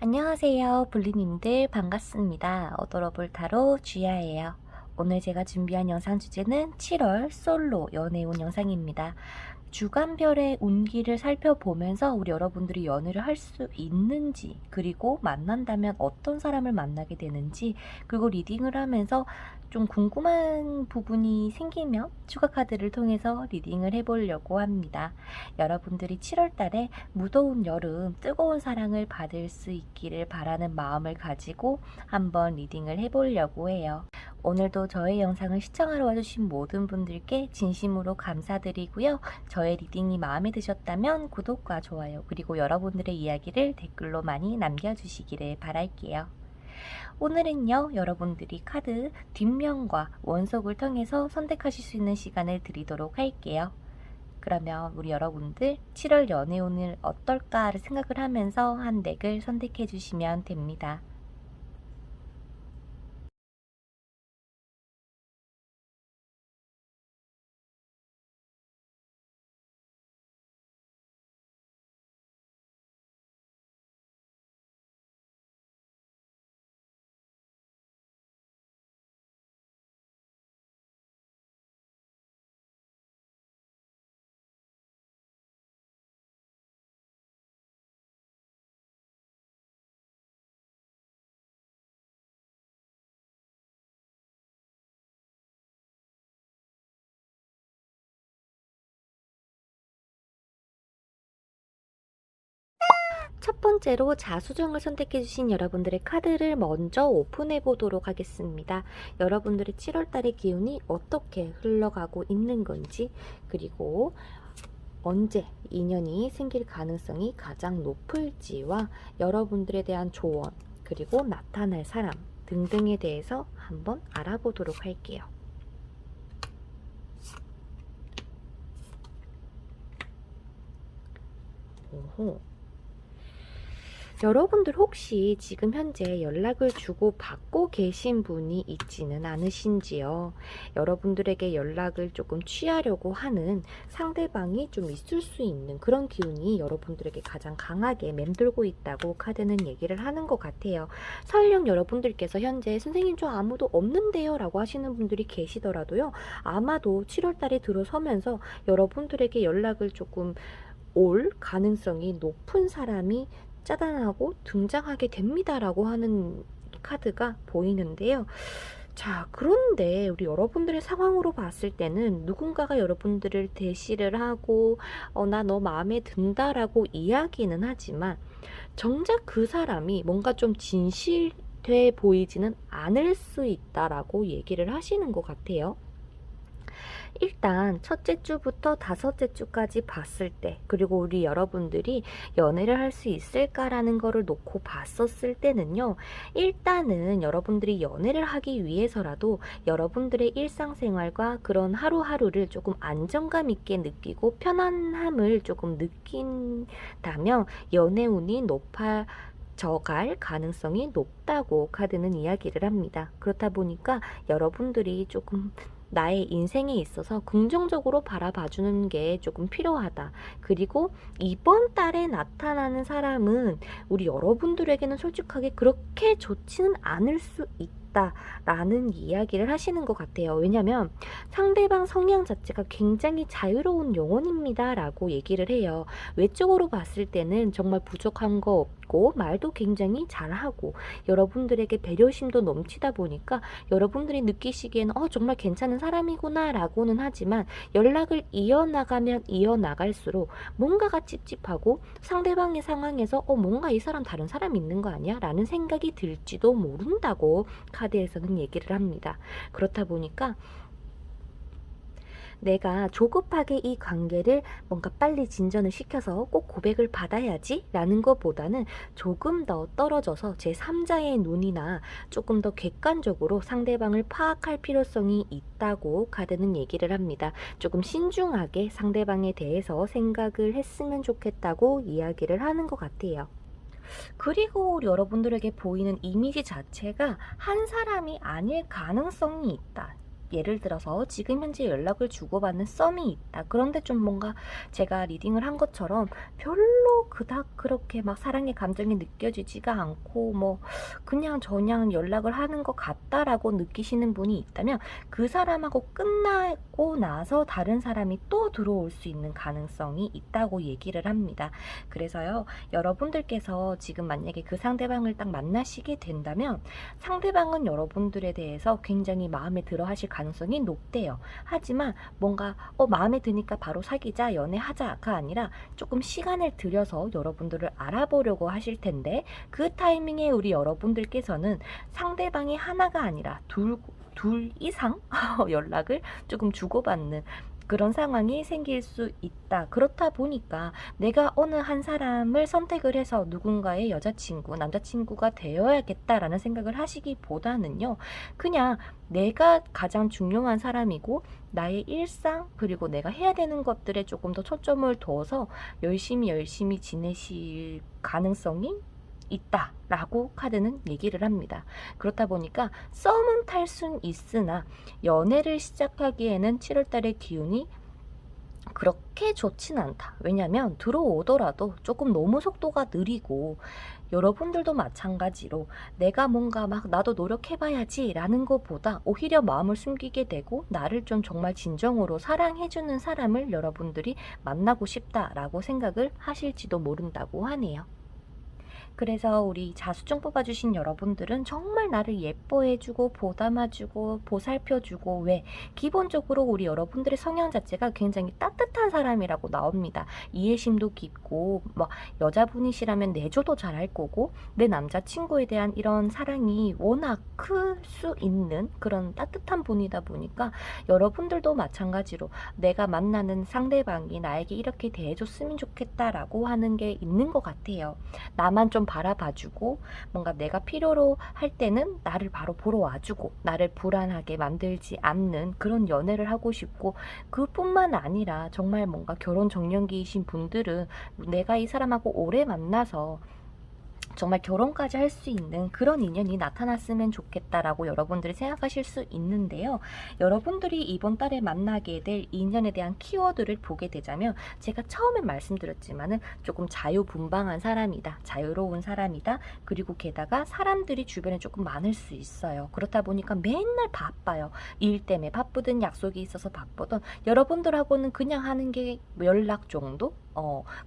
안녕하세요, 블리님들 반갑습니다. 어도러블 타로 주야예요. 오늘 제가 준비한 영상 주제는 7월 솔로 연애운 영상입니다. 주간별의 운기를 살펴보면서 우리 여러분들이 연애를 할 수 있는지, 그리고 만난다면 어떤 사람을 만나게 되는지, 그리고 리딩을 하면서 좀 궁금한 부분이 생기면 추가 카드를 통해서 리딩을 해보려고 합니다. 여러분들이 7월 달에 무더운 여름 뜨거운 사랑을 받을 수 있기를 바라는 마음을 가지고 한번 리딩을 해보려고 해요. 오늘도 저의 영상을 시청하러 와주신 모든 분들께 진심으로 감사드리고요. 저의 리딩이 마음에 드셨다면 구독과 좋아요, 그리고 여러분들의 이야기를 댓글로 많이 남겨주시기를 바랄게요. 오늘은요, 여러분들이 카드 뒷면과 원석을 통해서 선택하실 수 있는 시간을 드리도록 할게요. 그러면 우리 여러분들 7월 연애운을 어떨까를 생각을 하면서 한 덱을 선택해 주시면 됩니다. 첫 번째로 자수정을 선택해 주신 여러분들의 카드를 먼저 오픈해 보도록 하겠습니다. 여러분들의 7월달의 기운이 어떻게 흘러가고 있는 건지, 그리고 언제 인연이 생길 가능성이 가장 높을지와 여러분들에 대한 조언, 그리고 나타날 사람 등등에 대해서 한번 알아보도록 할게요. 오호. 여러분들 혹시 지금 현재 연락을 주고받고 계신 분이 있지는 않으신지요? 여러분들에게 연락을 조금 취하려고 하는 상대방이 좀 있을 수 있는 그런 기운이 여러분들에게 가장 강하게 맴돌고 있다고 카드는 얘기를 하는 것 같아요. 설령 여러분들께서 현재 선생님 저 아무도 없는데요 라고 하시는 분들이 계시더라도요, 아마도 7월달에 들어서면서 여러분들에게 연락을 조금 올 가능성이 높은 사람이 짜단하고 등장하게 됩니다라고 하는 카드가 보이는데요. 자, 그런데 우리 여러분들의 상황으로 봤을 때는 누군가가 여러분들을 대시를 하고 나 너 마음에 든다라고 이야기는 하지만 정작 그 사람이 뭔가 좀 진실돼 보이지는 않을 수 있다라고 얘기를 하시는 것 같아요. 일단 첫째 주부터 다섯째 주까지 봤을 때, 그리고 우리 여러분들이 연애를 할 수 있을까라는 거를 놓고 봤었을 때는요, 일단은 여러분들이 연애를 하기 위해서라도 여러분들의 일상생활과 그런 하루하루를 조금 안정감 있게 느끼고 편안함을 조금 느낀다면 연애운이 져갈 가능성이 높다고 카드는 이야기를 합니다. 그렇다 보니까 여러분들이 조금 나의 인생에 있어서 긍정적으로 바라봐주는 게 조금 필요하다. 그리고 이번 달에 나타나는 사람은 우리 여러분들에게는 솔직하게 그렇게 좋지는 않을 수 있다라는 이야기를 하시는 것 같아요. 왜냐면 상대방 성향 자체가 굉장히 자유로운 영혼입니다 라고 얘기를 해요. 외적으로 봤을 때는 정말 부족한 거 없고 말도 굉장히 잘하고 여러분들에게 배려심도 넘치다 보니까 여러분들이 느끼시기에는 정말 괜찮은 사람이구나 라고는 하지만 연락을 이어나가면 이어나갈수록 뭔가가 찝찝하고 상대방의 상황에서 뭔가 이 사람 다른 사람 있는 거 아니야? 라는 생각이 들지도 모른다고 카드에서는 얘기를 합니다. 그렇다 보니까 내가 조급하게 이 관계를 뭔가 빨리 진전을 시켜서 꼭 고백을 받아야지 라는 것보다는 조금 더 떨어져서 제3자의 눈이나 조금 더 객관적으로 상대방을 파악할 필요성이 있다고 카드는 얘기를 합니다. 조금 신중하게 상대방에 대해서 생각을 했으면 좋겠다고 이야기를 하는 것 같아요. 그리고 여러분들에게 보이는 이미지 자체가 한 사람이 아닐 가능성이 있다. 예를 들어서 지금 현재 연락을 주고받는 썸이 있다. 그런데 좀 뭔가 제가 리딩을 한 것처럼 별로 그닥 그렇게 막 사랑의 감정이 느껴지지가 않고 뭐 그냥 저냥 연락을 하는 것 같다라고 느끼시는 분이 있다면 그 사람하고 끝나고 나서 다른 사람이 또 들어올 수 있는 가능성이 있다고 얘기를 합니다. 그래서요, 여러분들께서 지금 만약에 그 상대방을 딱 만나시게 된다면 상대방은 여러분들에 대해서 굉장히 마음에 들어 하실 가능성이 높대요. 하지만 뭔가 마음에 드니까 바로 사귀자, 연애하자가 아니라 조금 시간을 들여서 여러분들을 알아보려고 하실 텐데, 그 타이밍에 우리 여러분들께서는 상대방이 하나가 아니라 둘 이상 연락을 조금 주고받는 그런 상황이 생길 수 있다. 그렇다 보니까 내가 어느 한 사람을 선택을 해서 누군가의 여자친구, 남자친구가 되어야겠다라는 생각을 하시기보다는요, 그냥 내가 가장 중요한 사람이고 나의 일상 그리고 내가 해야 되는 것들에 조금 더 초점을 둬서 열심히 지내실 가능성이 있다라고 카드는 얘기를 합니다. 그렇다 보니까 썸은 탈 순 있으나 연애를 시작하기에는 7월달의 기운이 그렇게 좋진 않다. 왜냐면 들어오더라도 조금 너무 속도가 느리고, 여러분들도 마찬가지로 내가 뭔가 막 나도 노력해봐야지 라는 것보다 오히려 마음을 숨기게 되고 나를 좀 정말 진정으로 사랑해주는 사람을 여러분들이 만나고 싶다라고 생각을 하실지도 모른다고 하네요. 그래서 우리 자수정 뽑아주신 여러분들은 정말 나를 예뻐해주고 보담아주고 보살펴주고, 왜? 기본적으로 우리 여러분들의 성향 자체가 굉장히 따뜻한 사람이라고 나옵니다. 이해심도 깊고 막 여자분이시라면 내조도 잘할 거고, 내 남자친구에 대한 이런 사랑이 워낙 클 수 있는 그런 따뜻한 분이다 보니까 여러분들도 마찬가지로 내가 만나는 상대방이 나에게 이렇게 대해줬으면 좋겠다라고 하는 게 있는 것 같아요. 나만 좀 바라봐주고 뭔가 내가 필요로 할 때는 나를 바로 보러 와주고 나를 불안하게 만들지 않는 그런 연애를 하고 싶고, 그뿐만 아니라 정말 뭔가 결혼 정년기이신 분들은 내가 이 사람하고 오래 만나서 정말 결혼까지 할 수 있는 그런 인연이 나타났으면 좋겠다라고 여러분들이 생각하실 수 있는데요. 여러분들이 이번 달에 만나게 될 인연에 대한 키워드를 보게 되자면, 제가 처음에 말씀드렸지만은 조금 자유분방한 사람이다, 자유로운 사람이다, 그리고 게다가 사람들이 주변에 조금 많을 수 있어요. 그렇다 보니까 맨날 바빠요. 일 때문에 바쁘든 약속이 있어서 바쁘든 여러분들하고는 그냥 하는 게 연락 정도?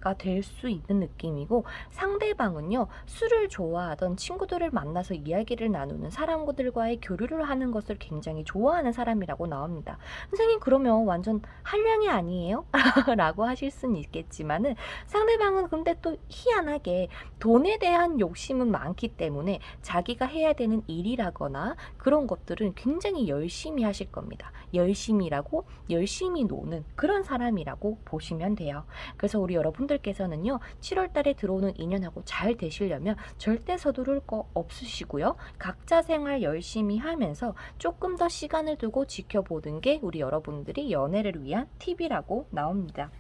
가 될 수 있는 느낌이고, 상대방은요, 술을 좋아하던 친구들을 만나서 이야기를 나누는 사람들과의 교류를 하는 것을 굉장히 좋아하는 사람이라고 나옵니다. 선생님, 그러면 완전 한량이 아니에요? 라고 하실 수는 있겠지만은, 상대방은 근데 또 희한하게 돈에 대한 욕심은 많기 때문에 자기가 해야 되는 일이라거나 그런 것들은 굉장히 열심히 하실 겁니다. 열심히 일하고 열심히 노는 그런 사람이라고 보시면 돼요. 그래서 우리 여러분들께서는요, 7월 달에 들어오는 인연하고 잘 되시려면 절대 서두를 거 없으시고요. 각자 생활 열심히 하면서 조금 더 시간을 두고 지켜보는 게 우리 여러분들이 연애를 위한 팁이라고 나옵니다.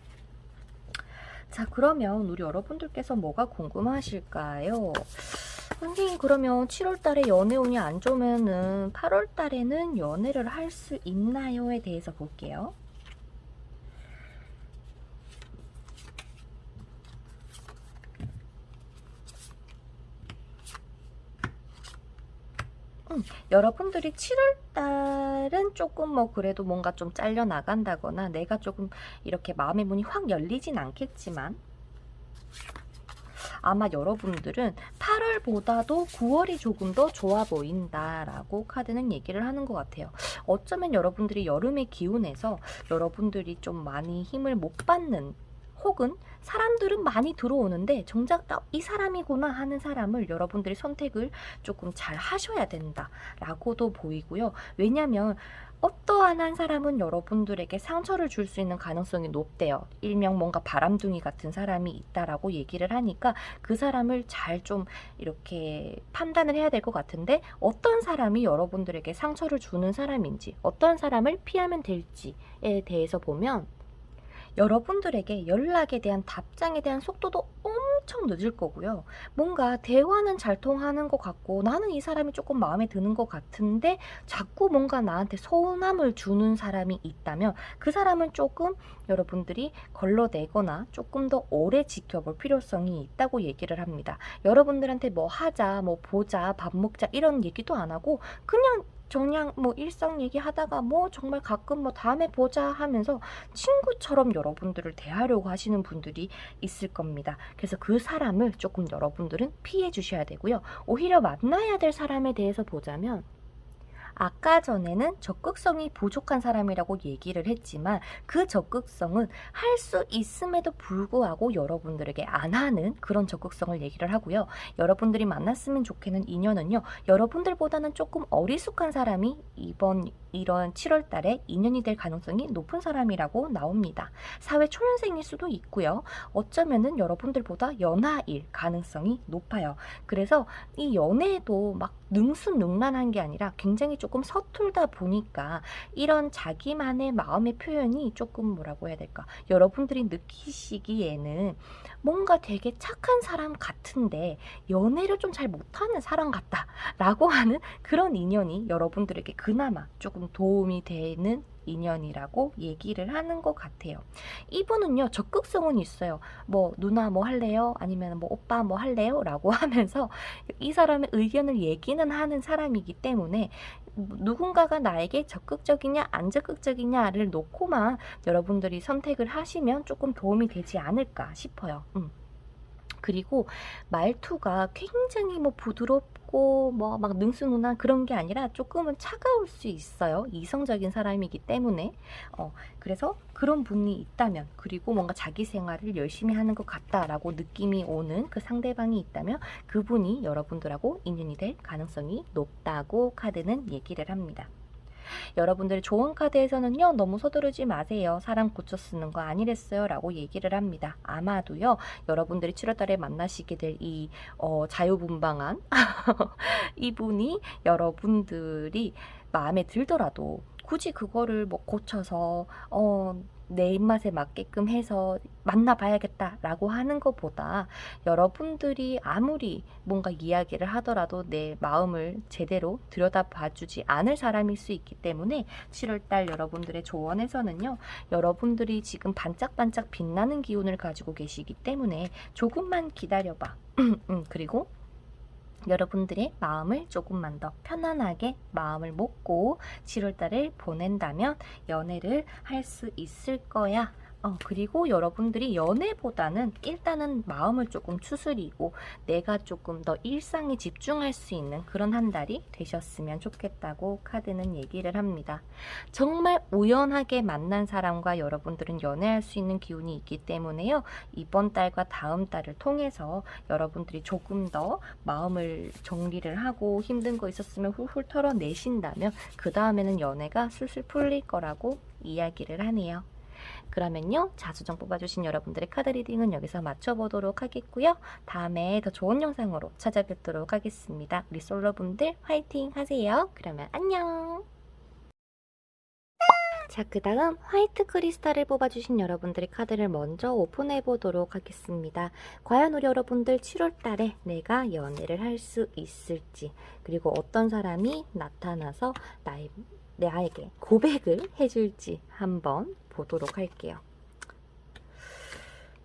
자, 그러면 우리 여러분들께서 뭐가 궁금하실까요? 선생님, 그러면 7월 달에 연애운이 안 좋으면은 8월 달에는 연애를 할 수 있나요?에 대해서 볼게요. 여러분들이 7월달은 조금 뭐 그래도 뭔가 좀 잘려 나간다거나 내가 조금 이렇게 마음의 문이 확 열리진 않겠지만, 아마 여러분들은 8월보다도 9월이 조금 더 좋아 보인다라고 카드는 얘기를 하는 것 같아요. 어쩌면 여러분들이 여름의 기운에서 여러분들이 좀 많이 힘을 못 받는, 혹은 사람들은 많이 들어오는데 정작 이 사람이구나 하는 사람을 여러분들이 선택을 조금 잘 하셔야 된다라고도 보이고요. 왜냐하면 어떠한 한 사람은 여러분들에게 상처를 줄 수 있는 가능성이 높대요. 일명 뭔가 바람둥이 같은 사람이 있다라고 얘기를 하니까 그 사람을 잘 좀 이렇게 판단을 해야 될 것 같은데, 어떤 사람이 여러분들에게 상처를 주는 사람인지, 어떤 사람을 피하면 될지에 대해서 보면 여러분들에게 연락에 대한 답장에 대한 속도도 엄청 늦을 거고요. 뭔가 대화는 잘 통하는 것 같고 나는 이 사람이 조금 마음에 드는 것 같은데 자꾸 뭔가 나한테 서운함을 주는 사람이 있다면 그 사람은 조금 여러분들이 걸러내거나 조금 더 오래 지켜볼 필요성이 있다고 얘기를 합니다. 여러분들한테 뭐 하자, 뭐 보자, 밥 먹자 이런 얘기도 안 하고 그냥 뭐 일상 얘기하다가 뭐 정말 가끔 뭐 다음에 보자 하면서 친구처럼 여러분들을 대하려고 하시는 분들이 있을 겁니다. 그래서 그 사람을 조금 여러분들은 피해 주셔야 되고요. 오히려 만나야 될 사람에 대해서 보자면 아까 전에는 적극성이 부족한 사람이라고 얘기를 했지만 그 적극성은 할 수 있음에도 불구하고 여러분들에게 안 하는 그런 적극성을 얘기를 하고요. 여러분들이 만났으면 좋겠는 인연은요. 여러분들보다는 조금 어리숙한 사람이 이런 7월 달에 인연이 될 가능성이 높은 사람이라고 나옵니다. 사회 초년생일 수도 있고요. 어쩌면은 여러분들보다 연하일 가능성이 높아요. 그래서 이 연애도 막 능수능란한 게 아니라 굉장히 조금 서툴다 보니까 이런 자기만의 마음의 표현이 조금 뭐라고 해야 될까? 여러분들이 느끼시기에는 뭔가 되게 착한 사람 같은데 연애를 좀 잘 못하는 사람 같다라고 하는 그런 인연이 여러분들에게 그나마 조금 도움이 되는 인연이라고 얘기를 하는 것 같아요. 이분은요, 적극성은 있어요. 뭐, 누나 뭐 할래요? 아니면 뭐, 오빠 뭐 할래요? 라고 하면서 이 사람의 의견을 얘기는 하는 사람이기 때문에 누군가가 나에게 적극적이냐, 안 적극적이냐를 놓고만 여러분들이 선택을 하시면 조금 도움이 되지 않을까 싶어요. 그리고 말투가 굉장히 뭐 부드럽고 뭐 막 능수능란 그런 게 아니라 조금은 차가울 수 있어요. 이성적인 사람이기 때문에. 그래서 그런 분이 있다면, 그리고 뭔가 자기 생활을 열심히 하는 것 같다라고 느낌이 오는 그 상대방이 있다면 그분이 여러분들하고 인연이 될 가능성이 높다고 카드는 얘기를 합니다. 여러분들의 조언 카드에서는요, 너무 서두르지 마세요. 사람 고쳐 쓰는 거 아니랬어요. 라고 얘기를 합니다. 아마도요, 여러분들이 7월달에 만나시게 될 이 자유분방한 이분이 여러분들이 마음에 들더라도 굳이 그거를 뭐 고쳐서 내 입맛에 맞게끔 해서 만나봐야겠다라고 하는 것보다 여러분들이 아무리 뭔가 이야기를 하더라도 내 마음을 제대로 들여다봐주지 않을 사람일 수 있기 때문에 7월달 여러분들의 조언에서는요, 여러분들이 지금 반짝반짝 빛나는 기운을 가지고 계시기 때문에 조금만 기다려봐. 그리고 여러분들의 마음을 조금만 더 편안하게 마음을 먹고 7월달을 보낸다면 연애를 할 수 있을 거야. 그리고 여러분들이 연애보다는 일단은 마음을 조금 추스리고 내가 조금 더 일상에 집중할 수 있는 그런 한 달이 되셨으면 좋겠다고 카드는 얘기를 합니다. 정말 우연하게 만난 사람과 여러분들은 연애할 수 있는 기운이 있기 때문에요. 이번 달과 다음 달을 통해서 여러분들이 조금 더 마음을 정리를 하고 힘든 거 있었으면 훌훌 털어내신다면 그 다음에는 연애가 술술 풀릴 거라고 이야기를 하네요. 그러면요, 자수정 뽑아주신 여러분들의 카드 리딩은 여기서 마쳐보도록 하겠고요. 다음에 더 좋은 영상으로 찾아뵙도록 하겠습니다. 우리 솔로분들 화이팅 하세요. 그러면 안녕. 자, 그 다음 화이트 크리스탈을 뽑아주신 여러분들의 카드를 먼저 오픈해보도록 하겠습니다. 과연 우리 여러분들 7월달에 내가 연애를 할 수 있을지, 그리고 어떤 사람이 나타나서 나에게 고백을 해줄지 한번 보도록 할게요.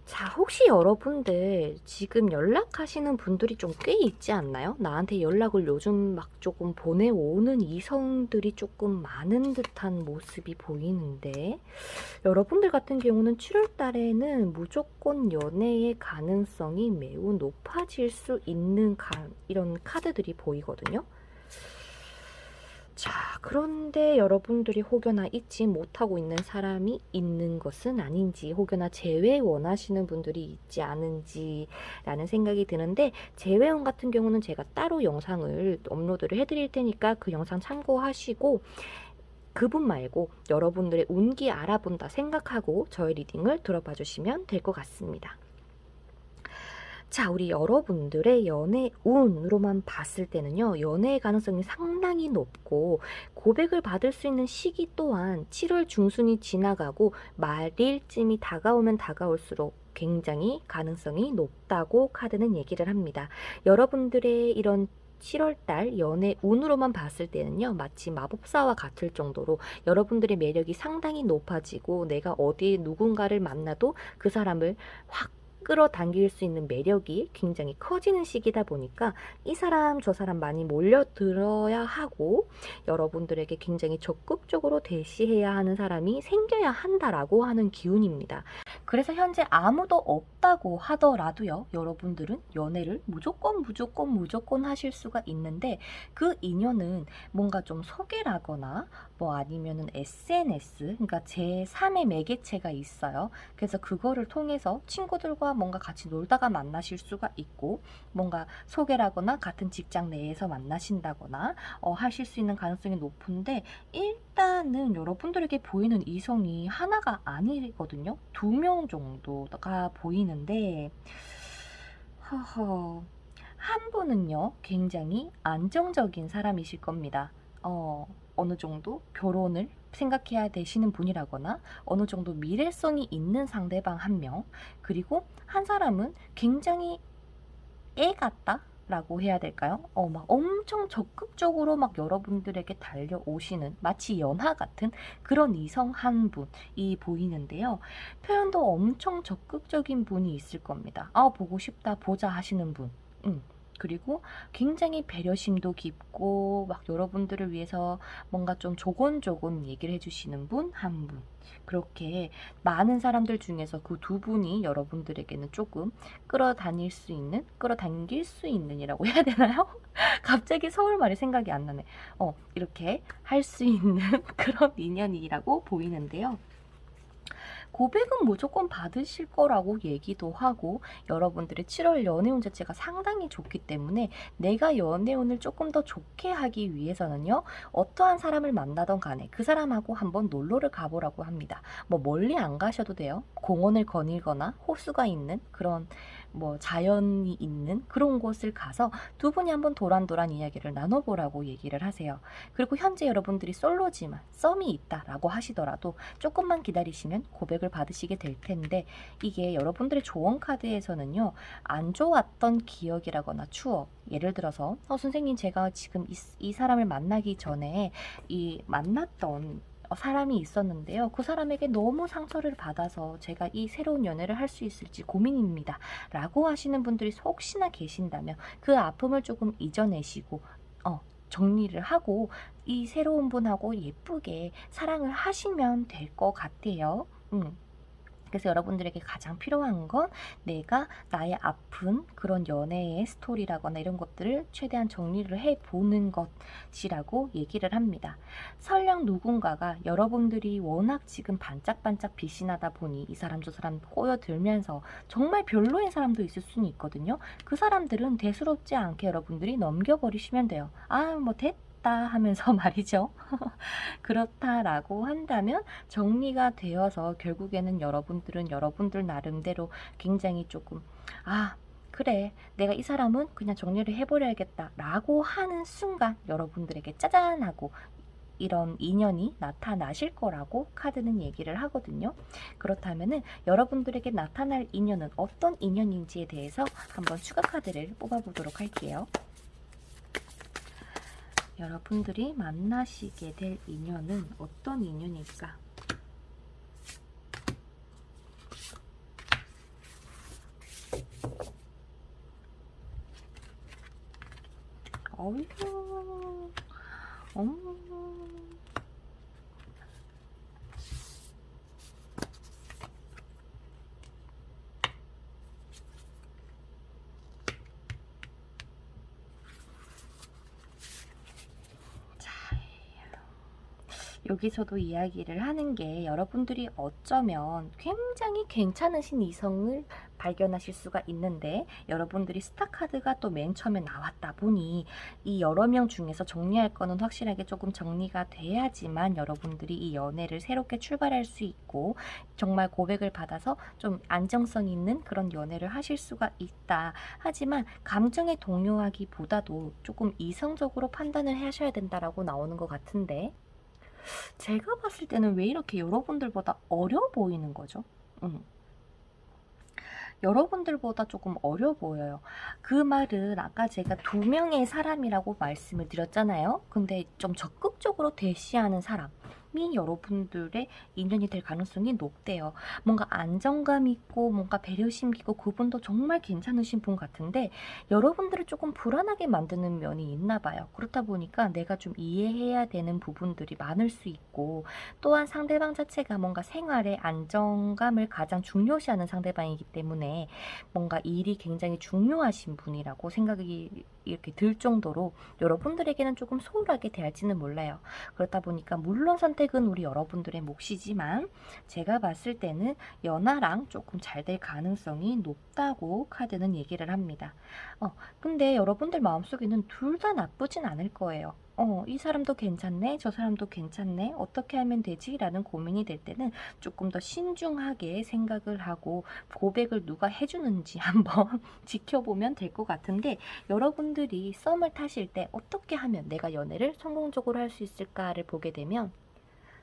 자, 혹시 여러분들 지금 연락하시는 분들이 좀 꽤 있지 않나요? 나한테 연락을 요즘 막 조금 보내오는 이성들이 조금 많은 듯한 모습이 보이는데, 여러분들 같은 경우는 7월 달에는 무조건 연애의 가능성이 매우 높아질 수 있는 이런 카드들이 보이거든요. 자, 그런데 여러분들이 혹여나 잊지 못하고 있는 사람이 있는 것은 아닌지, 혹여나 재회 원하시는 분들이 있지 않은지 라는 생각이 드는데, 재회원 같은 경우는 제가 따로 영상을 업로드를 해드릴 테니까 그 영상 참고하시고 그분 말고 여러분들의 운기 알아본다 생각하고 저의 리딩을 들어봐 주시면 될 것 같습니다. 자, 우리 여러분들의 연애 운으로만 봤을 때는요, 연애의 가능성이 상당히 높고, 고백을 받을 수 있는 시기 또한 7월 중순이 지나가고 말일쯤이 다가오면 다가올수록 굉장히 가능성이 높다고 카드는 얘기를 합니다. 여러분들의 이런 7월달 연애 운으로만 봤을 때는요, 마치 마법사와 같을 정도로 여러분들의 매력이 상당히 높아지고, 내가 어디에 누군가를 만나도 그 사람을 확 끌어당길 수 있는 매력이 굉장히 커지는 시기다 보니까 이 사람 저 사람 많이 몰려들어야 하고, 여러분들에게 굉장히 적극적으로 대시해야 하는 사람이 생겨야 한다라고 하는 기운입니다. 그래서 현재 아무도 없다고 하더라도요, 여러분들은 연애를 무조건 하실 수가 있는데, 그 인연은 뭔가 좀 소개라거나 뭐 아니면은 SNS, 그러니까 제3의 매개체가 있어요. 그래서 그거를 통해서 친구들과 뭔가 같이 놀다가 만나실 수가 있고, 뭔가 소개라거나 같은 직장 내에서 만나신다거나 하실 수 있는 가능성이 높은데, 일단은 여러분들에게 보이는 이성이 하나가 아니거든요. 2명 정도가 보이는데, 허허, 한 분은요, 굉장히 안정적인 사람이실 겁니다. 어느 정도 결혼을 생각해야 되시는 분이라거나 어느 정도 미래성이 있는 상대방 한 명, 그리고 한 사람은 굉장히 애 같다? 라고 해야 될까요? 막 엄청 적극적으로 막 여러분들에게 달려오시는 마치 연하 같은 그런 이성 한 분이 보이는데요. 표현도 엄청 적극적인 분이 있을 겁니다. 보고 싶다, 보자 하시는 분. 그리고 굉장히 배려심도 깊고 막 여러분들을 위해서 뭔가 좀 조곤조곤 얘기를 해주시는 분 한 분. 그렇게 많은 사람들 중에서 그 2분이 여러분들에게는 조금 끌어당길 수 있는이라고 해야 되나요? 갑자기 서울말이 생각이 안 나네. 이렇게 할 수 있는 그런 인연이라고 보이는데요. 고백은 무조건 받으실 거라고 얘기도 하고, 여러분들의 7월 연애운 자체가 상당히 좋기 때문에 내가 연애운을 조금 더 좋게 하기 위해서는요, 어떠한 사람을 만나던 간에 그 사람하고 한번 놀러를 가보라고 합니다. 뭐 멀리 안 가셔도 돼요. 공원을 거닐거나 호수가 있는 그런 뭐 자연이 있는 그런 곳을 가서 2분이 한번 도란도란 이야기를 나눠보라고 얘기를 하세요. 그리고 현재 여러분들이 솔로지만 썸이 있다라고 하시더라도 조금만 기다리시면 고백을 받으시게 될 텐데, 이게 여러분들의 조언 카드에서는요, 안 좋았던 기억이라거나 추억, 예를 들어서 선생님, 제가 지금 이 사람을 만나기 전에 이 만났던 사람이 있었는데요, 그 사람에게 너무 상처를 받아서 제가 이 새로운 연애를 할 수 있을지 고민입니다 라고 하시는 분들이 혹시나 계신다면, 그 아픔을 조금 잊어내시고 정리를 하고 이 새로운 분하고 예쁘게 사랑을 하시면 될 것 같아요. 그래서 여러분들에게 가장 필요한 건 내가 나의 아픈 그런 연애의 스토리라거나 이런 것들을 최대한 정리를 해보는 것이라고 얘기를 합니다. 설령 누군가가 여러분들이 워낙 지금 반짝반짝 빛이 나다 보니 이 사람 저 사람 꼬여들면서 정말 별로인 사람도 있을 수는 있거든요. 그 사람들은 대수롭지 않게 여러분들이 넘겨버리시면 돼요. 뭐 됐다 하면서 말이죠. 그렇다라고 한다면 정리가 되어서 결국에는 여러분들은 여러분들 나름대로 굉장히 조금 그래, 내가 이 사람은 그냥 정리를 해버려야겠다 라고 하는 순간 여러분들에게 짜잔 하고 이런 인연이 나타나실 거라고 카드는 얘기를 하거든요. 그렇다면은 여러분들에게 나타날 인연은 어떤 인연인지에 대해서 한번 추가 카드를 뽑아보도록 할게요. 여러분들이 만나시게 될 인연은 어떤 인연일까? 어이구, 여기서도 이야기를 하는 게 여러분들이 어쩌면 굉장히 괜찮으신 이성을 발견하실 수가 있는데 여러분들이 스타카드가 또 맨 처음에 나왔다 보니 이 여러 명 중에서 정리할 거는 확실하게 조금 정리가 돼야지만 여러분들이 이 연애를 새롭게 출발할 수 있고 정말 고백을 받아서 좀 안정성 있는 그런 연애를 하실 수가 있다. 하지만 감정에 동요하기보다도 조금 이성적으로 판단을 하셔야 된다라고 나오는 것 같은데 제가 봤을 때는 왜 이렇게 여러분들보다 어려 보이는 거죠? 여러분들보다 조금 어려 보여요. 그 말은 아까 제가 2명의 사람이라고 말씀을 드렸잖아요. 근데 좀 적극적으로 대시하는 사람이 여러분들의 인연이 될 가능성이 높대요. 뭔가 안정감 있고 뭔가 배려심 있고 그분도 정말 괜찮으신 분 같은데 여러분들을 조금 불안하게 만드는 면이 있나 봐요. 그렇다 보니까 내가 좀 이해해야 되는 부분들이 많을 수 있고 또한 상대방 자체가 뭔가 생활의 안정감을 가장 중요시하는 상대방이기 때문에 뭔가 일이 굉장히 중요하신 분이라고 생각이 이렇게 들 정도로 여러분들에게는 조금 소홀하게 대할지는 몰라요. 그렇다 보니까 물론 선택은 우리 여러분들의 몫이지만 제가 봤을 때는 연하랑 조금 잘 될 가능성이 높다고 카드는 얘기를 합니다. 근데 여러분들 마음속에는 둘 다 나쁘진 않을 거예요. 이 사람도 괜찮네, 저 사람도 괜찮네, 어떻게 하면 되지? 라는 고민이 될 때는 조금 더 신중하게 생각을 하고 고백을 누가 해주는지 한번 지켜보면 될 것 같은데 여러분들이 썸을 타실 때 어떻게 하면 내가 연애를 성공적으로 할 수 있을까를 보게 되면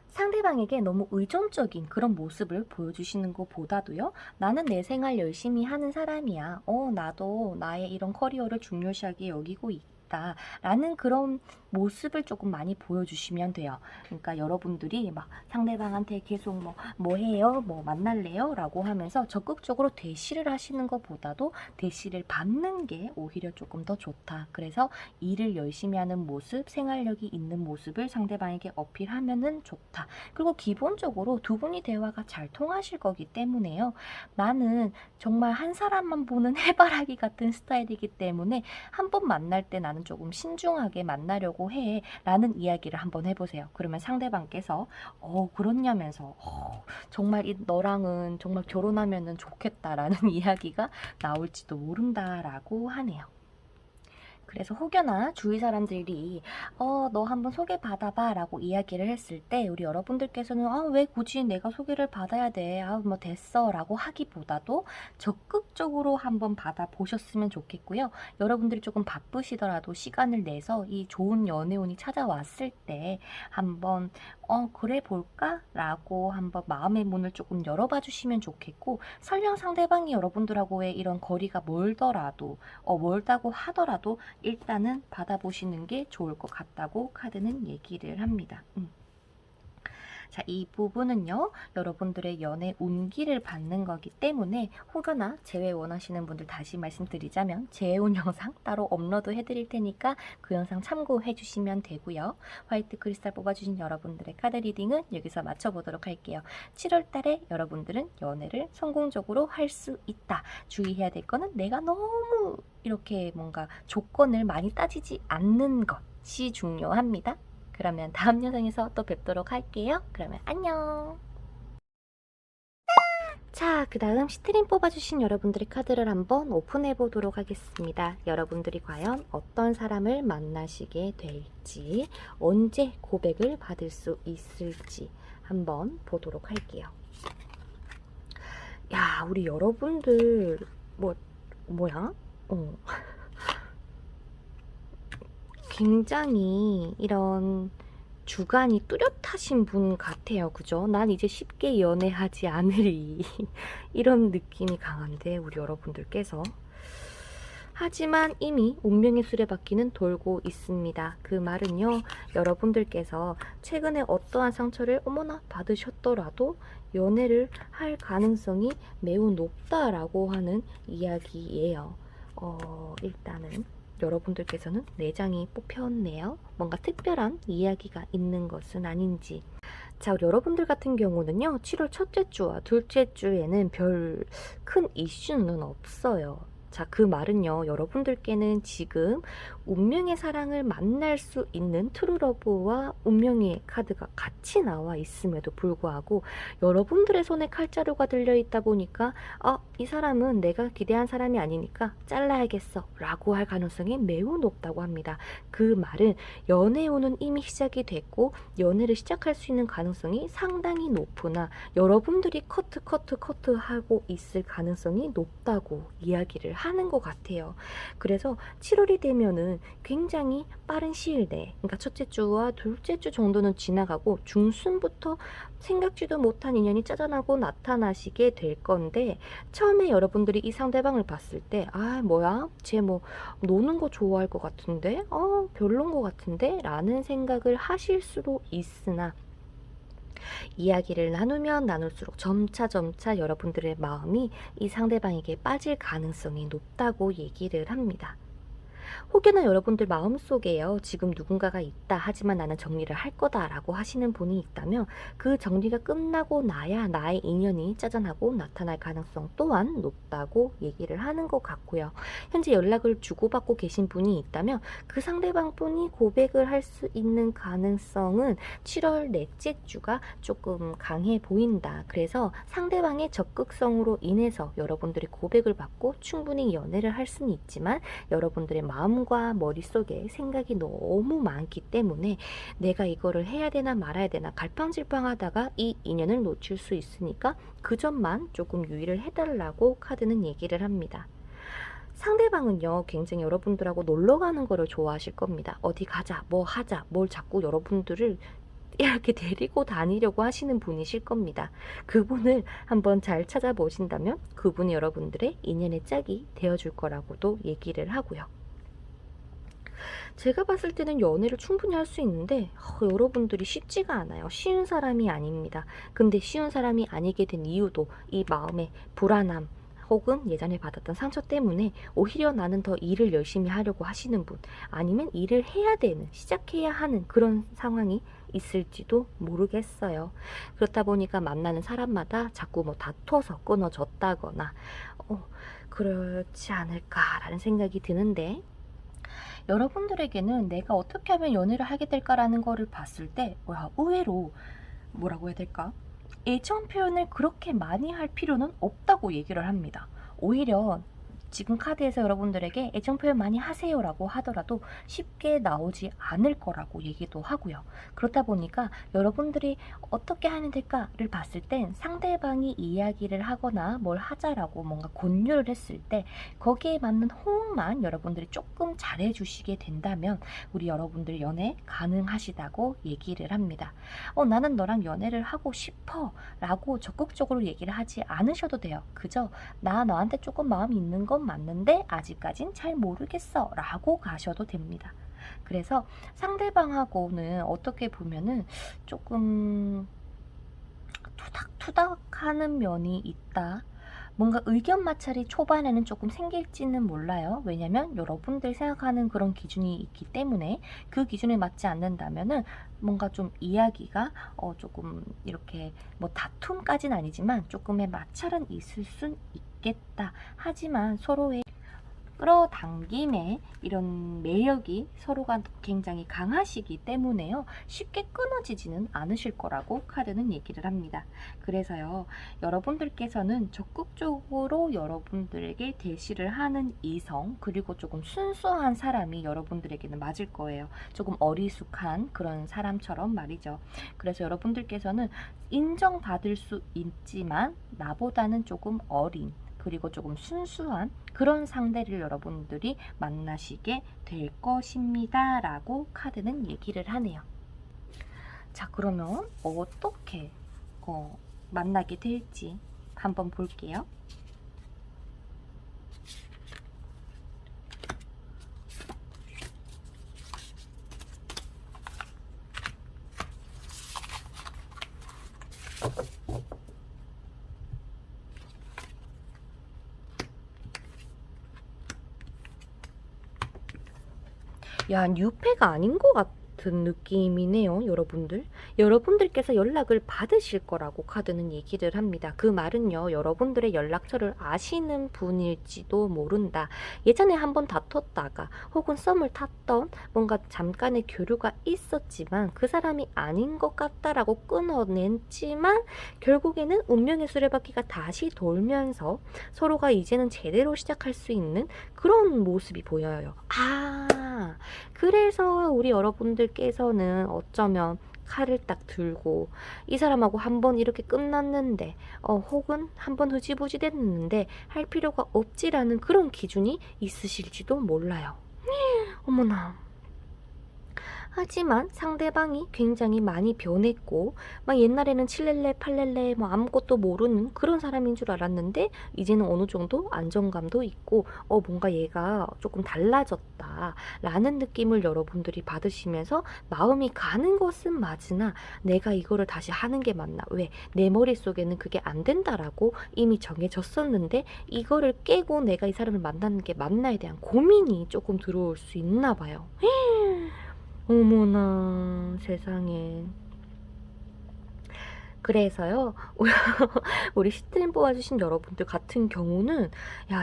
상대방에게 너무 의존적인 그런 모습을 보여주시는 것보다도요. 나는 내 생활 열심히 하는 사람이야. 나도 나의 이런 커리어를 중요시하게 여기고 있다. 라는 그런 모습을 조금 많이 보여주시면 돼요. 그러니까 여러분들이 막 상대방한테 계속 뭐 해요? 뭐 만날래요? 라고 하면서 적극적으로 대시를 하시는 것보다도 대시를 받는 게 오히려 조금 더 좋다. 그래서 일을 열심히 하는 모습, 생활력이 있는 모습을 상대방에게 어필하면은 좋다. 그리고 기본적으로 두 분이 대화가 잘 통하실 거기 때문에요. 나는 정말 한 사람만 보는 해바라기 같은 스타일이기 때문에 한 번 만날 때 나는 조금 신중하게 만나려고 해 라는 이야기를 한번 해보세요. 그러면 상대방께서 그렇냐면서 정말 너랑은 정말 결혼하면은 좋겠다라는 이야기가 나올지도 모른다라고 하네요. 그래서 혹여나 주위 사람들이 너 한번 소개받아봐 라고 이야기를 했을 때 우리 여러분들께서는 왜 굳이 내가 소개를 받아야 돼? 뭐 됐어 라고 하기보다도 적극적으로 한번 받아보셨으면 좋겠고요. 여러분들이 조금 바쁘시더라도 시간을 내서 이 좋은 연애운이 찾아왔을 때 한번 그래 볼까? 라고 한번 마음의 문을 조금 열어봐 주시면 좋겠고 설령 상대방이 여러분들하고의 이런 거리가 멀다고 하더라도 일단은 받아보시는 게 좋을 것 같다고 카드는 얘기를 합니다. 자, 이 부분은요, 여러분들의 연애 운기를 받는 거기 때문에 혹여나 재회 원하시는 분들 다시 말씀드리자면 재회운 영상 따로 업로드 해드릴 테니까 그 영상 참고해 주시면 되고요. 화이트 크리스탈 뽑아주신 여러분들의 카드 리딩은 여기서 마쳐보도록 할게요. 7월 달에 여러분들은 연애를 성공적으로 할 수 있다. 주의해야 될 거는 내가 너무 이렇게 뭔가 조건을 많이 따지지 않는 것이 중요합니다. 그러면 다음 영상에서 또 뵙도록 할게요. 그러면 안녕. 자, 그 다음 스트림 뽑아주신 여러분들의 카드를 한번 오픈해 보도록 하겠습니다. 여러분들이 과연 어떤 사람을 만나시게 될지, 언제 고백을 받을 수 있을지 한번 보도록 할게요. 야, 우리 여러분들 뭐야? 굉장히 이런 주관이 뚜렷하신 분 같아요. 그죠? 난 이제 쉽게 연애하지 않으리 이런 느낌이 강한데 우리 여러분들께서 하지만 이미 운명의 수레바퀴는 돌고 있습니다. 그 말은요, 여러분들께서 최근에 어떠한 상처를 어머나 받으셨더라도 연애를 할 가능성이 매우 높다라고 하는 이야기예요. 일단은 여러분들께서는 4장이 뽑혔네요. 뭔가 특별한 이야기가 있는 것은 아닌지. 자, 우리 여러분들 같은 경우는요, 7월 첫째 주와 둘째 주에는 별 큰 이슈는 없어요. 자, 그 말은요, 여러분들께는 지금 운명의 사랑을 만날 수 있는 트루러브와 운명의 카드가 같이 나와 있음에도 불구하고 여러분들의 손에 칼자루가 들려있다 보니까 이 사람은 내가 기대한 사람이 아니니까 잘라야겠어 라고 할 가능성이 매우 높다고 합니다. 그 말은 연애운은 이미 시작이 됐고 연애를 시작할 수 있는 가능성이 상당히 높으나 여러분들이 커트 하고 있을 가능성이 높다고 이야기를 하는 것 같아요. 그래서 7월이 되면은 굉장히 빠른 시일 내에, 그러니까 첫째 주와 둘째 주 정도는 지나가고 중순부터 생각지도 못한 인연이 짜잔하고 나타나시게 될 건데, 처음에 여러분들이 이 상대방을 봤을 때 뭐야? 쟤 뭐 노는 거 좋아할 것 같은데? 별론 것 같은데? 라는 생각을 하실 수도 있으나 이야기를 나누면 나눌수록 점차 여러분들의 마음이 이 상대방에게 빠질 가능성이 높다고 얘기를 합니다. 혹여나 여러분들 마음속에요, 지금 누군가가 있다 하지만 나는 정리를 할 거다 라고 하시는 분이 있다면 그 정리가 끝나고 나야 나의 인연이 짜잔하고 나타날 가능성 또한 높다고 얘기를 하는 것 같고요. 현재 연락을 주고받고 계신 분이 있다면 그 상대방 분이 고백을 할 수 있는 가능성은 7월 넷째 주가 조금 강해 보인다. 그래서 상대방의 적극성으로 인해서 여러분들이 고백을 받고 충분히 연애를 할 수는 있지만 여러분들의 마음과 머릿속에 생각이 너무 많기 때문에 내가 이거를 해야 되나 말아야 되나 갈팡질팡하다가 이 인연을 놓칠 수 있으니까 그 점만 조금 유의를 해달라고 카드는 얘기를 합니다. 상대방은요, 굉장히 여러분들하고 놀러 가는 거를 좋아하실 겁니다. 어디 가자, 뭐 하자, 뭘 자꾸 여러분들을 이렇게 데리고 다니려고 하시는 분이실 겁니다. 그분을 한번 잘 찾아보신다면 그분이 여러분들의 인연의 짝이 되어줄 거라고도 얘기를 하고요. 제가 봤을 때는 연애를 충분히 할 수 있는데 여러분들이 쉽지가 않아요. 쉬운 사람이 아닙니다. 근데 쉬운 사람이 아니게 된 이유도 이 마음의 불안함 혹은 예전에 받았던 상처 때문에 오히려 나는 더 일을 열심히 하려고 하시는 분, 아니면 일을 해야 되는, 시작해야 하는 그런 상황이 있을지도 모르겠어요. 그렇다 보니까 만나는 사람마다 자꾸 뭐 다퉈서 끊어졌다거나 그렇지 않을까라는 생각이 드는데, 여러분들에게는 내가 어떻게 하면 연애를 하게 될까라는 거를 봤을 때 의외로 뭐라고 해야 될까? 애정 표현을 그렇게 많이 할 필요는 없다고 얘기를 합니다. 오히려 지금 카드에서 여러분들에게 애정 표현 많이 하세요라고 하더라도 쉽게 나오지 않을 거라고 얘기도 하고요. 그렇다 보니까 여러분들이 어떻게 하면 될까를 봤을 땐 상대방이 이야기를 하거나 뭘 하자라고 뭔가 권유를 했을 때 거기에 맞는 호응만 여러분들이 조금 잘해 주시게 된다면 우리 여러분들 연애 가능하시다고 얘기를 합니다. 나는 너랑 연애를 하고 싶어 라고 적극적으로 얘기를 하지 않으셔도 돼요. 그저 나 너한테 조금 마음이 있는 건 맞는데 아직까진 잘 모르겠어 라고 가셔도 됩니다. 그래서 상대방하고는 어떻게 보면은 조금 투닥투닥하는 면이 있다. 뭔가 의견 마찰이 초반에는 조금 생길지는 몰라요. 왜냐면 여러분들 생각하는 그런 기준이 있기 때문에 그 기준에 맞지 않는다면은 뭔가 좀 이야기가 조금 이렇게 뭐 다툼까지는 아니지만 조금의 마찰은 있을 순 있겠다. 하지만 서로의 끌어당김에 이런 매력이 서로가 굉장히 강하시기 때문에요. 쉽게 끊어지지는 않으실 거라고 카드는 얘기를 합니다. 그래서요, 여러분들께서는 적극적으로 여러분들에게 대시를 하는 이성, 그리고 조금 순수한 사람이 여러분들에게는 맞을 거예요. 조금 어리숙한 그런 사람처럼 말이죠. 그래서 여러분들께서는 인정받을 수 있지만 나보다는 조금 어린, 그리고 조금 순수한 그런 상대를 여러분들이 만나시게 될 것입니다 라고 카드는 얘기를 하네요. 자, 그러면 어떻게 만나게 될지 한번 볼게요. 야, 뉴페가 아닌 것 같은 느낌이네요, 여러분들. 여러분들께서 연락을 받으실 거라고 카드는 얘기를 합니다. 그 말은요, 여러분들의 연락처를 아시는 분일지도 모른다. 예전에 한번 다퉜다가 혹은 썸을 탔던 뭔가 잠깐의 교류가 있었지만 그 사람이 아닌 것 같다라고 끊어냈지만 결국에는 운명의 수레바퀴가 다시 돌면서 서로가 이제는 제대로 시작할 수 있는 그런 모습이 보여요. 아, 그래서 우리 여러분들께서는 어쩌면 칼을 딱 들고 이 사람하고 한 번 이렇게 끝났는데 혹은 한 번 흐지부지 됐는데 할 필요가 없지라는 그런 기준이 있으실지도 몰라요. 어머나. 하지만 상대방이 굉장히 많이 변했고 막 옛날에는 칠렐레 팔렐레 뭐 아무것도 모르는 그런 사람인 줄 알았는데 이제는 어느 정도 안정감도 있고 뭔가 얘가 조금 달라졌다 라는 느낌을 여러분들이 받으시면서 마음이 가는 것은 맞으나 내가 이거를 다시 하는 게 맞나, 왜 내 머릿속에는 그게 안 된다라고 이미 정해졌었는데 이거를 깨고 내가 이 사람을 만나는 게 맞나에 대한 고민이 조금 들어올 수 있나 봐요. 어머나 세상에. 그래서요, 우리 시트림 뽑아주신 여러분들 같은 경우는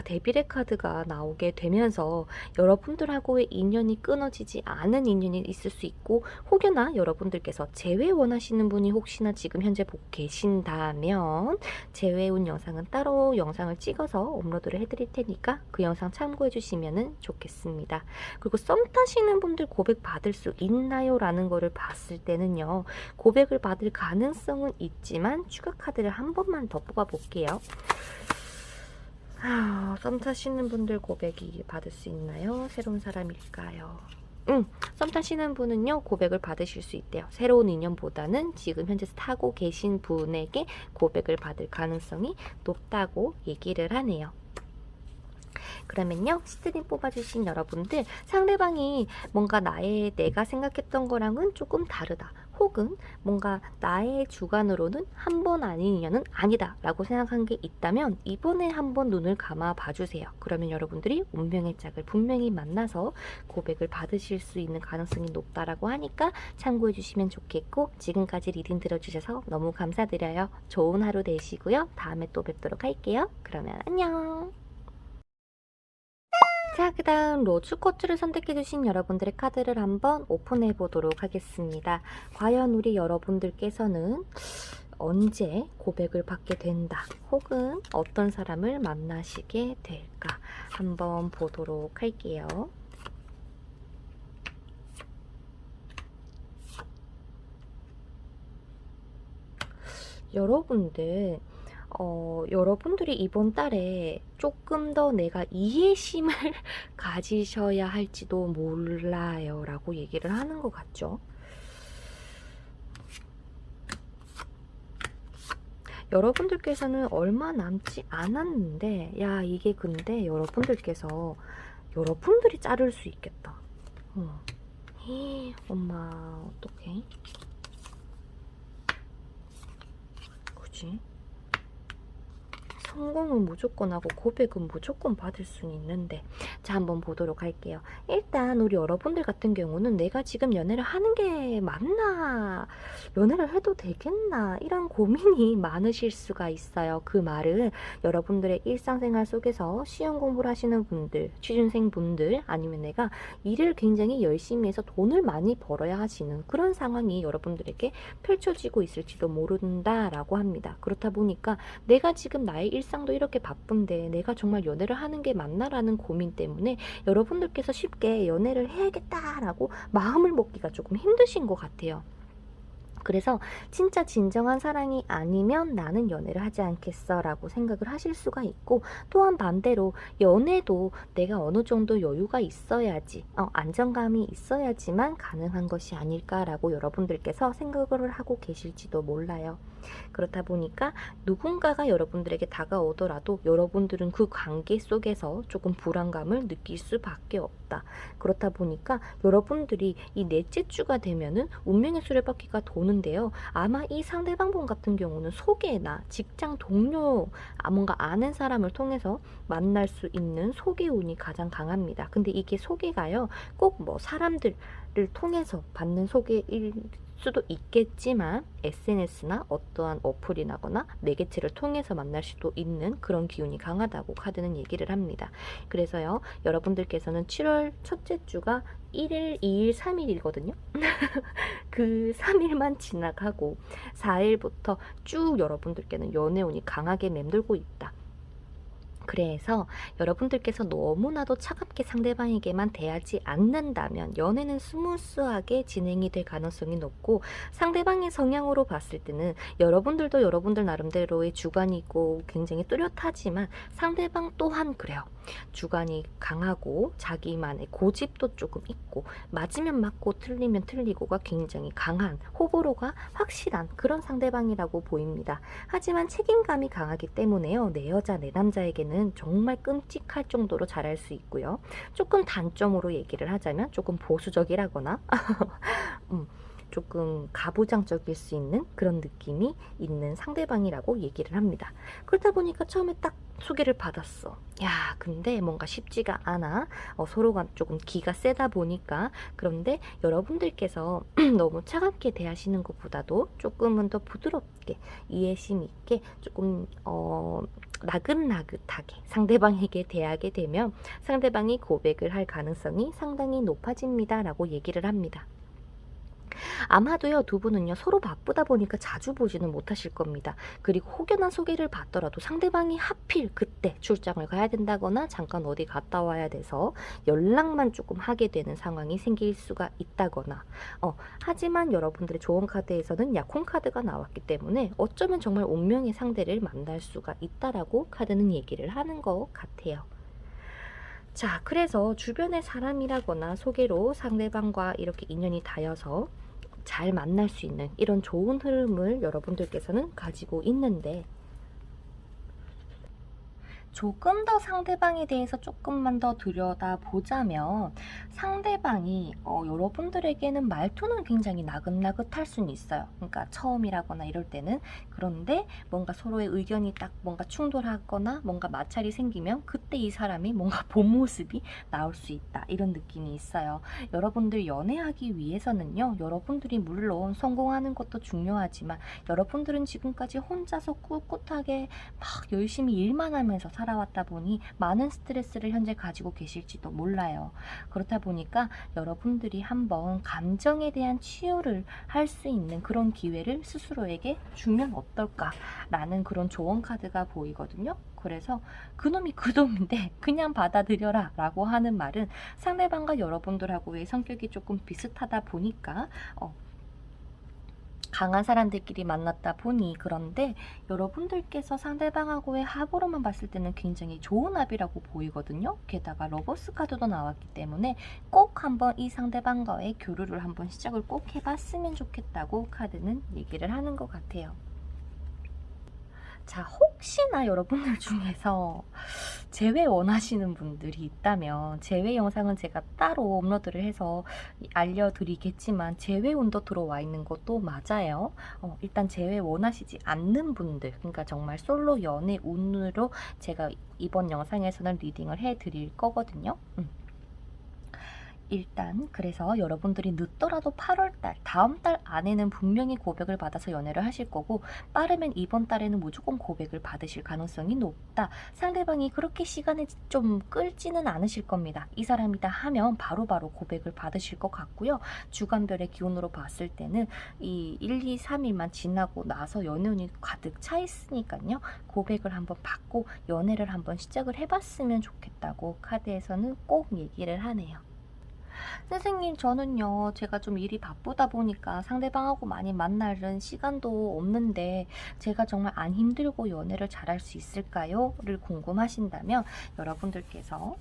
데빌의 카드가 나오게 되면서 여러분들하고의 인연이 끊어지지 않은 인연이 있을 수 있고 혹여나 여러분들께서 재회 원하시는 분이 혹시나 지금 현재 보고 계신다면 재회운 영상은 따로 영상을 찍어서 업로드를 해드릴 테니까 그 영상 참고해 주시면 좋겠습니다. 그리고 썸 타시는 분들 고백 받을 수 있나요? 라는 거를 봤을 때는요, 고백을 받을 가능성은 있지만 추가 카드를 한 번만 더 뽑아 볼게요. 썸 타시는 분들 고백이 받을 수 있나요? 새로운 사람일까요? 썸 타시는 분은요, 고백을 받으실 수 있대요. 새로운 인연보다는 지금 현재 타고 계신 분에게 고백을 받을 가능성이 높다고 얘기를 하네요. 그러면요, 시트림 뽑아주신 여러분들, 상대방이 뭔가 내가 생각했던 거랑은 조금 다르다, 혹은 뭔가 나의 주관으로는 한 번 아닌 인연은 아니다 라고 생각한 게 있다면 이번에 한번 눈을 감아 봐주세요. 그러면 여러분들이 운명의 짝을 분명히 만나서 고백을 받으실 수 있는 가능성이 높다라고 하니까 참고해 주시면 좋겠고, 지금까지 리딩 들어주셔서 너무 감사드려요. 좋은 하루 되시고요. 다음에 또 뵙도록 할게요. 그러면 안녕. 자, 그 다음 로즈쿼츠를 선택해주신 여러분들의 카드를 한번 오픈해 보도록 하겠습니다. 과연 우리 여러분들께서는 언제 고백을 받게 된다, 혹은 어떤 사람을 만나시게 될까 한번 보도록 할게요. 여러분들, 여러분들이 이번 달에 조금 더 내가 이해심을 가지셔야 할지도 몰라요 라고 얘기를 하는 것 같죠. 여러분들께서는 얼마 남지 않았는데 이게 근데 여러분들이 자를 수 있겠다. 엄마 어떡해? 그치? 성공은 무조건 하고 고백은 무조건 받을 수는 있는데, 자, 한번 보도록 할게요. 일단 우리 여러분들 같은 경우는 내가 지금 연애를 하는 게 맞나, 연애를 해도 되겠나, 이런 고민이 많으실 수가 있어요. 그 말은 여러분들의 일상생활 속에서 시험 공부를 하시는 분들, 취준생 분들, 아니면 내가 일을 굉장히 열심히 해서 돈을 많이 벌어야 하시는 그런 상황이 여러분들에게 펼쳐지고 있을지도 모른다라고 합니다. 그렇다 보니까 내가 지금 나의 일상도 이렇게 바쁜데 내가 정말 연애를 하는 게 맞나라는 고민 때문에 여러분들께서 쉽게 연애를 해야겠다라고 마음을 먹기가 조금 힘드신 것 같아요. 그래서 진짜 진정한 사랑이 아니면 나는 연애를 하지 않겠어 라고 생각을 하실 수가 있고, 또한 반대로 연애도 내가 어느 정도 여유가 있어야지, 안정감이 있어야지만 가능한 것이 아닐까라고 여러분들께서 생각을 하고 계실지도 몰라요. 그렇다 보니까 누군가가 여러분들에게 다가오더라도 여러분들은 그 관계 속에서 조금 불안감을 느낄 수밖에 없다. 그렇다 보니까 여러분들이 이 넷째 주가 되면은 운명의 수레바퀴가 도는데요. 아마 이 상대방분 같은 경우는 소개나 직장 동료, 뭔가 아는 사람을 통해서 만날 수 있는 소개운이 가장 강합니다. 근데 이게 소개가요, 꼭 뭐 사람들을 통해서 받는 소개일 수도 있겠지만 SNS나 어떠한 어플이나거나 매개체를 통해서 만날 수도 있는 그런 기운이 강하다고 카드는 얘기를 합니다. 그래서요, 여러분들께서는 7월 첫째 주가 1일, 2일, 3일이거든요. 그 3일만 지나가고 4일부터 쭉 여러분들께는 연애운이 강하게 맴돌고 있다. 그래서 여러분들께서 너무나도 차갑게 상대방에게만 대하지 않는다면 연애는 스무스하게 진행이 될 가능성이 높고, 상대방의 성향으로 봤을 때는 여러분들도 여러분들 나름대로의 주관이 있고 굉장히 뚜렷하지만 상대방 또한 그래요. 주관이 강하고 자기만의 고집도 조금 있고, 맞으면 맞고 틀리면 틀리고가 굉장히 강한, 호불호가 확실한 그런 상대방이라고 보입니다. 하지만 책임감이 강하기 때문에요, 내 여자 내 남자에게는 정말 끔찍할 정도로 잘할 수 있고요. 조금 단점으로 얘기를 하자면 조금 보수적이라거나 조금 가부장적일 수 있는 그런 느낌이 있는 상대방이라고 얘기를 합니다. 그러다 보니까 처음에 딱 소개를 받았어. 야, 근데 뭔가 쉽지가 않아. 서로가 조금 기가 세다 보니까. 그런데 여러분들께서 너무 차갑게 대하시는 것보다도 조금은 더 부드럽게, 이해심 있게, 조금 나긋나긋하게 상대방에게 대하게 되면 상대방이 고백을 할 가능성이 상당히 높아집니다 라고 얘기를 합니다. 아마도요, 두 분은요, 서로 바쁘다 보니까 자주 보지는 못하실 겁니다. 그리고 혹여나 소개를 받더라도 상대방이 하필 그때 출장을 가야 된다거나 잠깐 어디 갔다 와야 돼서 연락만 조금 하게 되는 상황이 생길 수가 있다거나, 하지만 여러분들의 조언 카드에서는 약혼 카드가 나왔기 때문에 어쩌면 정말 운명의 상대를 만날 수가 있다라고 카드는 얘기를 하는 것 같아요. 자, 그래서 주변의 사람이라거나 소개로 상대방과 이렇게 인연이 닿여서 잘 만날 수 있는 이런 좋은 흐름을 여러분들께서는 가지고 있는데, 조금 더 상대방에 대해서 조금만 더 들여다보자면 상대방이 여러분들에게는 말투는 굉장히 나긋나긋할 수는 있어요. 그러니까 처음이라거나 이럴 때는. 그런데 뭔가 서로의 의견이 딱 뭔가 충돌하거나 뭔가 마찰이 생기면 그때 이 사람이 뭔가 본 모습이 나올 수 있다, 이런 느낌이 있어요. 여러분들 연애하기 위해서는요, 여러분들이 물론 성공하는 것도 중요하지만 여러분들은 지금까지 혼자서 꿋꿋하게 막 열심히 일만 하면서 살아왔다 보니 많은 스트레스를 현재 가지고 계실지도 몰라요. 그렇다 보니까 여러분들이 한번 감정에 대한 치유를 할 수 있는 그런 기회를 스스로에게 주면 어떨까라는 그런 조언 카드가 보이거든요. 그래서 그놈이 그놈인데 그냥 받아들여라 라고 하는 말은 상대방과 여러분들하고의 성격이 조금 비슷하다 보니까 강한 사람들끼리 만났다 보니, 그런데 여러분들께서 상대방하고의 합으로만 봤을 때는 굉장히 좋은 합이라고 보이거든요. 게다가 러버스 카드도 나왔기 때문에 꼭 한번 이 상대방과의 교류를 한번 시작을 꼭 해봤으면 좋겠다고 카드는 얘기를 하는 것 같아요. 자, 혹시나 여러분들 중에서 재회 원하시는 분들이 있다면 재회 영상은 제가 따로 업로드를 해서 알려드리겠지만 재회운도 들어와 있는 것도 맞아요. 일단 재회 원하시지 않는 분들, 그러니까 정말 솔로 연애 운으로 제가 이번 영상에서는 리딩을 해드릴 거거든요. 일단 그래서 여러분들이 늦더라도 8월달, 다음 달 안에는 분명히 고백을 받아서 연애를 하실 거고, 빠르면 이번 달에는 무조건 고백을 받으실 가능성이 높다. 상대방이 그렇게 시간을 좀 끌지는 않으실 겁니다. 이 사람이다 하면 바로바로 고백을 받으실 것 같고요. 주간별의 기온으로 봤을 때는 이 1, 2, 3일만 지나고 나서 연애운이 가득 차 있으니까요. 고백을 한번 받고 연애를 한번 시작을 해봤으면 좋겠다고 카드에서는 꼭 얘기를 하네요. 선생님, 저는요, 제가 좀 일이 바쁘다 보니까 상대방하고 많이 만나는 시간도 없는데 제가 정말 안 힘들고 연애를 잘할 수 있을까요? 를 궁금하신다면 여러분들께서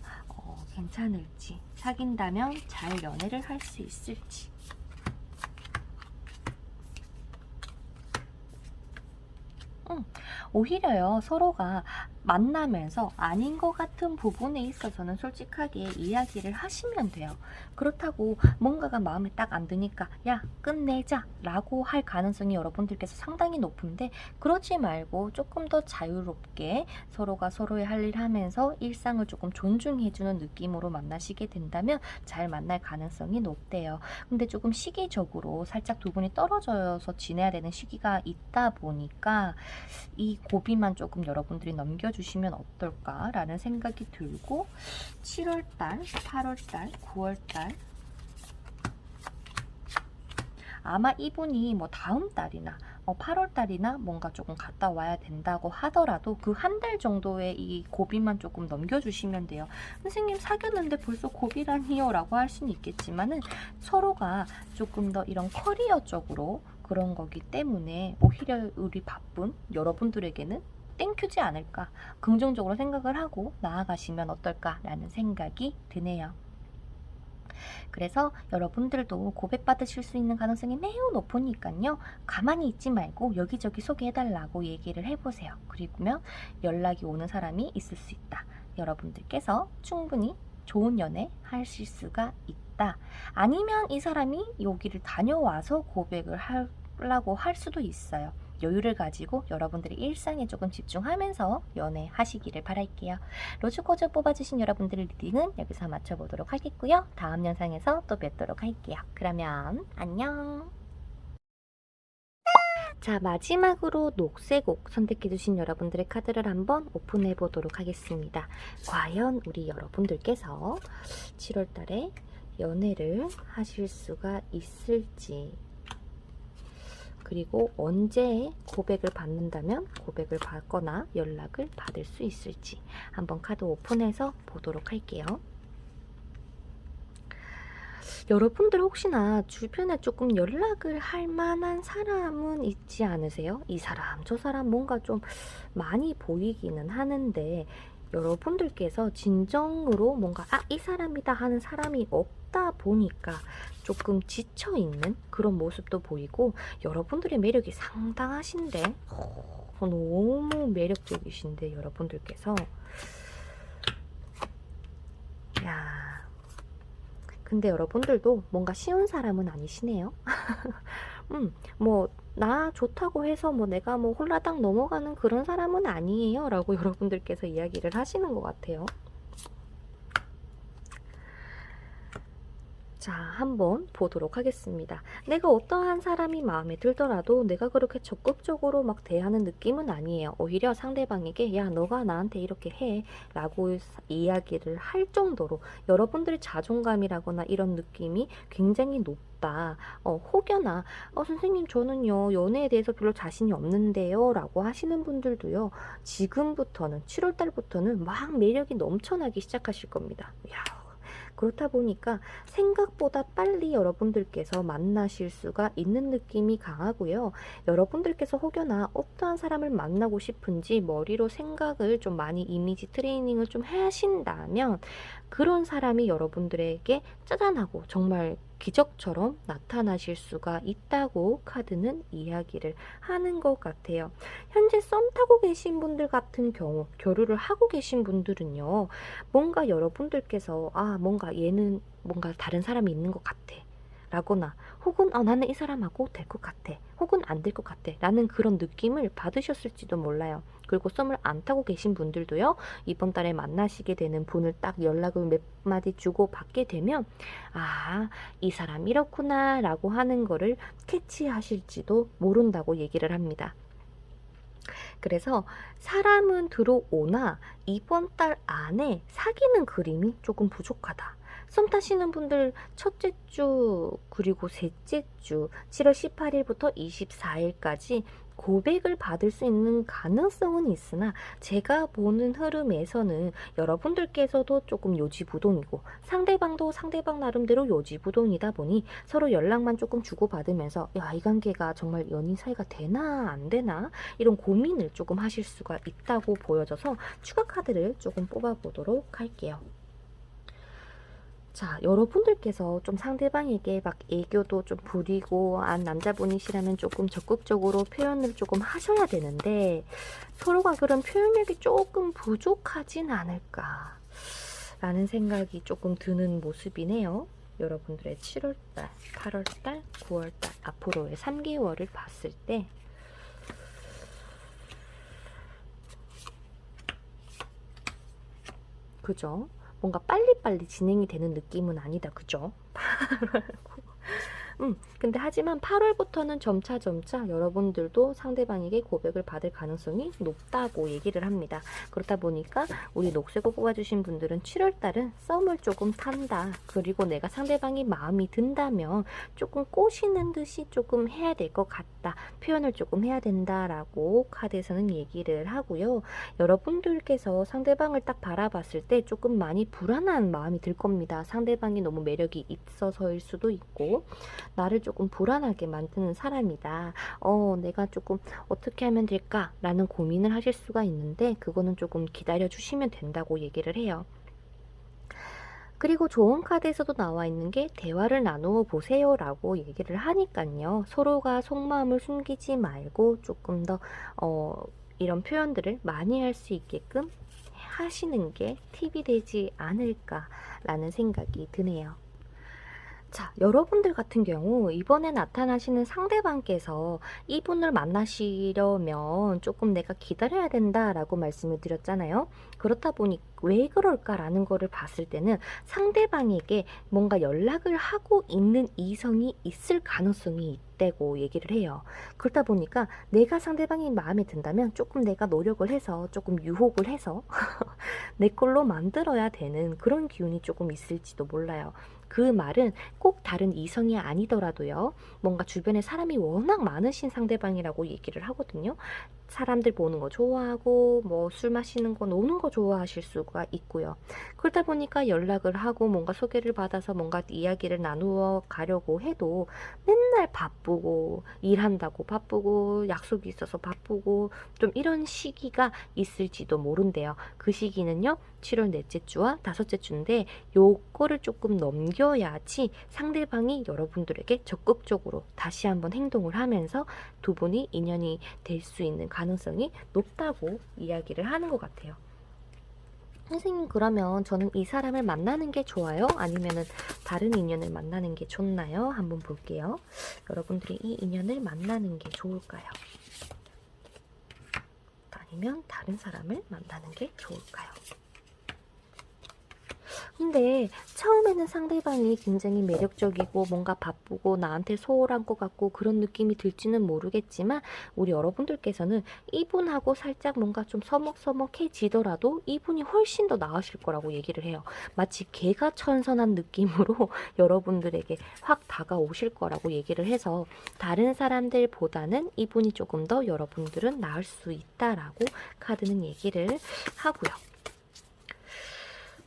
괜찮을지, 사귄다면 잘 연애를 할 수 있을지. 오히려요, 서로가 만나면서 아닌 것 같은 부분에 있어서는 솔직하게 이야기를 하시면 돼요. 그렇다고 뭔가가 마음에 딱 안 드니까 야 끝내자 라고 할 가능성이 여러분들께서 상당히 높은데, 그러지 말고 조금 더 자유롭게 서로가 서로의 할 일 하면서 일상을 조금 존중해주는 느낌으로 만나시게 된다면 잘 만날 가능성이 높대요. 근데 조금 시기적으로 살짝 두 분이 떨어져서 지내야 되는 시기가 있다 보니까 이 고비만 조금 여러분들이 넘겨주시면 어떨까라는 생각이 들고, 7월달, 8월달, 9월달 아마 이분이 뭐 다음 달이나 8월 달이나 뭔가 조금 갔다 와야 된다고 하더라도 그 한 달 정도의 이 고비만 조금 넘겨주시면 돼요. 선생님 사귀었는데 벌써 고비라니요 라고 할 수는 있겠지만은, 서로가 조금 더 이런 커리어 쪽으로 그런 거기 때문에 오히려 우리 바쁜 여러분들에게는 땡큐지 않을까, 긍정적으로 생각을 하고 나아가시면 어떨까라는 생각이 드네요. 그래서 여러분들도 고백받으실 수 있는 가능성이 매우 높으니까요. 가만히 있지 말고 여기저기 소개해달라고 얘기를 해보세요. 그리고면 연락이 오는 사람이 있을 수 있다. 여러분들께서 충분히 좋은 연애 하실 수가 있다. 아니면 이 사람이 여기를 다녀와서 고백을 하려고 할 수도 있어요. 여유를 가지고 여러분들의 일상에 조금 집중하면서 연애하시기를 바랄게요. 로즈코즈 뽑아주신 여러분들의 리딩은 여기서 마쳐보도록 하겠고요. 다음 영상에서 또 뵙도록 할게요. 그러면 안녕. 자, 마지막으로 녹색옥 선택해주신 여러분들의 카드를 한번 오픈해 보도록 하겠습니다. 과연 우리 여러분들께서 7월달에 연애를 하실 수가 있을지, 그리고 언제 고백을 받는다면 고백을 받거나 연락을 받을 수 있을지 한번 카드 오픈해서 보도록 할게요. 여러분들 혹시나 주변에 조금 연락을 할 만한 사람은 있지 않으세요? 이 사람 저 사람 뭔가 좀 많이 보이기는 하는데, 여러분들께서 진정으로 뭔가 이 사람이다 하는 사람이 없다 보니까 조금 지쳐있는 그런 모습도 보이고, 여러분들의 매력이 상당하신데 너무 매력적이신데 여러분들께서, 야, 근데 여러분들도 뭔가 쉬운 사람은 아니시네요. 뭐 나 좋다고 해서 뭐 내가 뭐 홀라당 넘어가는 그런 사람은 아니에요 라고 여러분들께서 이야기를 하시는 것 같아요. 자, 한번 보도록 하겠습니다. 내가 어떠한 사람이 마음에 들더라도 내가 그렇게 적극적으로 막 대하는 느낌은 아니에요. 오히려 상대방에게 야 너가 나한테 이렇게 해 라고 이야기를 할 정도로 여러분들의 자존감이라거나 이런 느낌이 굉장히 높다. 혹여나 선생님 저는요 연애에 대해서 별로 자신이 없는데요 라고 하시는 분들도요, 지금부터는 7월달부터는 막 매력이 넘쳐나기 시작하실 겁니다. 야, 그렇다 보니까 생각보다 빨리 여러분들께서 만나실 수가 있는 느낌이 강하고요. 여러분들께서 혹여나 어떠한 사람을 만나고 싶은지 머리로 생각을 좀 많이 이미지 트레이닝을 좀 하신다면 그런 사람이 여러분들에게 짜잔하고 정말 기적처럼 나타나실 수가 있다고 카드는 이야기를 하는 것 같아요. 현재 썸 타고 계신 분들 같은 경우, 교류를 하고 계신 분들은요, 뭔가 여러분들께서 뭔가 얘는 뭔가 다른 사람이 있는 것 같아 라거나, 혹은 나는 이 사람하고 될 것 같아, 혹은 안 될 것 같아 라는 그런 느낌을 받으셨을지도 몰라요. 그리고 썸을 안 타고 계신 분들도요, 이번 달에 만나시게 되는 분을 딱 연락을 몇 마디 주고 받게 되면 이 사람 이렇구나 라고 하는 거를 캐치하실지도 모른다고 얘기를 합니다. 그래서 사람은 들어오나 이번 달 안에 사귀는 그림이 조금 부족하다. 썸 타시는 분들 첫째 주 그리고 셋째 주 7월 18일부터 24일까지 고백을 받을 수 있는 가능성은 있으나, 제가 보는 흐름에서는 여러분들께서도 조금 요지부동이고 상대방도 상대방 나름대로 요지부동이다 보니 서로 연락만 조금 주고받으면서 이 관계가 정말 연인 사이가 되나 안 되나 이런 고민을 조금 하실 수가 있다고 보여져서 추가 카드를 조금 뽑아보도록 할게요. 자, 여러분들께서 좀 상대방에게 막 애교도 좀 부리고 남자분이시라면 조금 적극적으로 표현을 조금 하셔야 되는데 서로가 그런 표현력이 조금 부족하진 않을까 라는 생각이 조금 드는 모습이네요. 여러분들의 7월달, 8월달, 9월달 앞으로의 3개월을 봤을 때 그죠? 뭔가 빨리빨리 진행이 되는 느낌은 아니다. 그죠? 근데 하지만 8월부터는 점차 여러분들도 상대방에게 고백을 받을 가능성이 높다고 얘기를 합니다. 그렇다 보니까 우리 녹색을 뽑아주신 분들은 7월달은 썸을 조금 탄다. 그리고 내가 상대방이 마음이 든다면 조금 꼬시는 듯이 조금 해야 될 것 같다. 표현을 조금 해야 된다라고 카드에서는 얘기를 하고요. 여러분들께서 상대방을 딱 바라봤을 때 조금 많이 불안한 마음이 들 겁니다. 상대방이 너무 매력이 있어서일 수도 있고 나를 조금 불안하게 만드는 사람이다. 내가 조금 어떻게 하면 될까라는 고민을 하실 수가 있는데 그거는 조금 기다려 주시면 된다고 얘기를 해요. 그리고 좋은 카드에서도 나와 있는 게 대화를 나누어 보세요 라고 얘기를 하니까요. 서로가 속마음을 숨기지 말고 조금 더 이런 표현들을 많이 할 수 있게끔 하시는 게 팁이 되지 않을까라는 생각이 드네요. 자, 여러분들 같은 경우 이번에 나타나시는 상대방께서 이분을 만나시려면 조금 내가 기다려야 된다라고 말씀을 드렸잖아요. 그렇다 보니 왜 그럴까라는 거를 봤을 때는 상대방에게 뭔가 연락을 하고 있는 이성이 있을 가능성이 있다고 얘기를 해요. 그렇다 보니까 내가 상대방이 마음에 든다면 조금 내가 노력을 해서 조금 유혹을 해서 내 걸로 만들어야 되는 그런 기운이 조금 있을지도 몰라요. 그 말은 꼭 다른 이성이 아니더라도요. 뭔가 주변에 사람이 워낙 많으신 상대방이라고 얘기를 하거든요. 사람들 보는 거 좋아하고 뭐 술 마시는 거 노는 거 좋아하실 수가 있고요. 그러다 보니까 연락을 하고 뭔가 소개를 받아서 뭔가 이야기를 나누어 가려고 해도 맨날 바쁘고 일한다고 바쁘고 약속이 있어서 바쁘고 좀 이런 시기가 있을지도 모른대요. 그 시기는요. 7월 넷째 주와 다섯째 주인데 요거를 조금 넘겨야지 상대방이 여러분들에게 적극적으로 다시 한번 행동을 하면서 두 분이 인연이 될 수 있는 가능성이 높다고 이야기를 하는 것 같아요. 선생님, 그러면 저는 이 사람을 만나는 게 좋아요? 아니면은 다른 인연을 만나는 게 좋나요? 한번 볼게요. 여러분들이 이 인연을 만나는 게 좋을까요? 아니면 다른 사람을 만나는 게 좋을까요? 근데 처음에는 상대방이 굉장히 매력적이고 뭔가 바쁘고 나한테 소홀한 것 같고 그런 느낌이 들지는 모르겠지만 우리 여러분들께서는 이분하고 살짝 뭔가 좀 서먹서먹해지더라도 이분이 훨씬 더 나으실 거라고 얘기를 해요. 마치 개가 천선한 느낌으로 여러분들에게 확 다가오실 거라고 얘기를 해서 다른 사람들보다는 이분이 조금 더 여러분들은 나을 수 있다라고 카드는 얘기를 하고요.